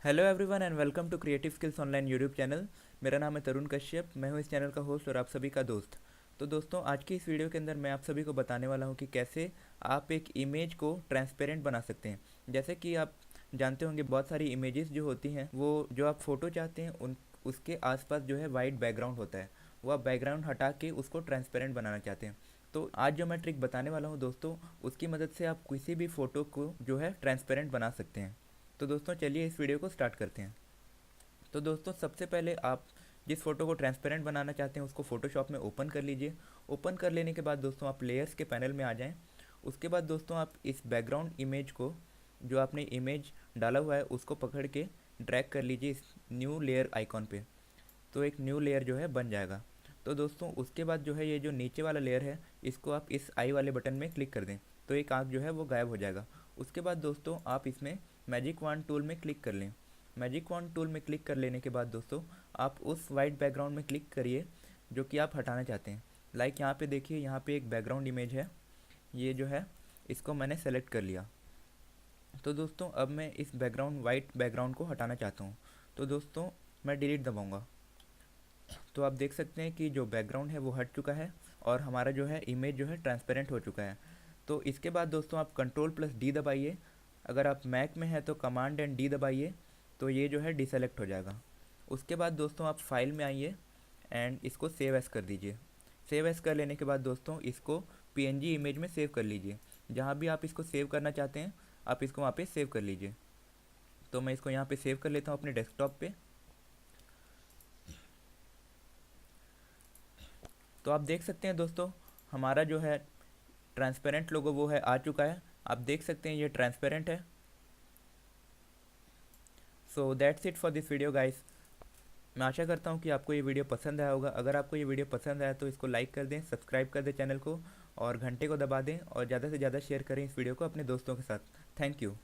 Hello everyone and welcome to Creative Skills online YouTube channel. मेरा नाम है तरुण कश्यप। मैं हूं इस चैनल का होस्ट और आप सभी का दोस्त। तो दोस्तों, आज की इस वीडियो के अंदर मैं आप सभी को बताने वाला हूं कि कैसे आप एक इमेज को ट्रांसपेरेंट बना सकते हैं। जैसे कि आप जानते होंगे, बहुत सारी इमेजेस जो होती हैं, वो जो आप फ़ोटो चाहते हैं उन उसके आसपास जो है वाइट बैकग्राउंड होता है, वो आप बैकग्राउंड हटा के उसको ट्रांसपेरेंट बनाना चाहते हैं। तो आज जो मैं ट्रिक बताने वाला हूँ दोस्तों, उसकी मदद से आप किसी भी फ़ोटो को जो है ट्रांसपेरेंट बना सकते हैं। तो दोस्तों, चलिए इस वीडियो को स्टार्ट करते हैं। तो दोस्तों, सबसे पहले आप जिस फ़ोटो को ट्रांसपेरेंट बनाना चाहते हैं उसको फ़ोटोशॉप में ओपन कर लीजिए। ओपन कर लेने के बाद दोस्तों, आप लेयर्स के पैनल में आ जाएं। उसके बाद दोस्तों, आप इस बैकग्राउंड इमेज को, जो आपने इमेज डाला हुआ है, उसको पकड़ के ड्रैग कर लीजिए इस न्यू लेयर आइकॉन पे। तो एक न्यू लेयर जो है बन जाएगा। तो दोस्तों, उसके बाद जो है ये जो नीचे वाला लेयर है, इसको आप इस आई वाले बटन में क्लिक कर दें, तो एक आँख जो है वो गायब हो जाएगा। उसके बाद दोस्तों, आप इसमें मैजिक वांड टूल में क्लिक कर लें। मैजिक वांड टूल में क्लिक कर लेने के बाद दोस्तों, आप उस वाइट बैकग्राउंड में क्लिक करिए जो कि आप हटाना चाहते हैं। लाइक यहाँ पे देखिए, यहाँ पे एक बैकग्राउंड इमेज है, ये जो है इसको मैंने सेलेक्ट कर लिया। तो दोस्तों, अब मैं इस बैकग्राउंड वाइट बैकग्राउंड को हटाना चाहता हूँ। तो दोस्तों, मैं डिलीट दबाऊँगा। तो आप देख सकते हैं कि जो बैकग्राउंड है वो हट चुका है और हमारा जो है इमेज जो है ट्रांसपेरेंट हो चुका है। तो इसके बाद दोस्तों, आप कंट्रोल प्लस डी दबाइए। अगर आप मैक में है तो कमांड एंड डी दबाइए, तो ये जो है डिसेलेक्ट हो जाएगा। उसके बाद दोस्तों, आप फाइल में आइए एंड इसको सेव एस कर दीजिए। सेव एस कर लेने के बाद दोस्तों, इसको पीएनजी इमेज में सेव कर लीजिए। जहाँ भी आप इसको सेव करना चाहते हैं, आप इसको वहाँ पे सेव कर लीजिए। तो मैं इसको यहाँ पे सेव कर लेता हूँ अपने डेस्कटॉप पे। तो आप देख सकते हैं दोस्तों, हमारा जो है ट्रांसपेरेंट लोगो वो है आ चुका है। आप देख सकते हैं ये ट्रांसपेरेंट है। So that's it for this video guys. मैं आशा करता हूँ कि आपको ये वीडियो पसंद आया होगा। अगर आपको ये वीडियो पसंद आया तो इसको लाइक कर दें, सब्सक्राइब कर दें चैनल को, और घंटे को दबा दें और ज़्यादा से ज़्यादा शेयर करें इस वीडियो को अपने दोस्तों के साथ। Thank you.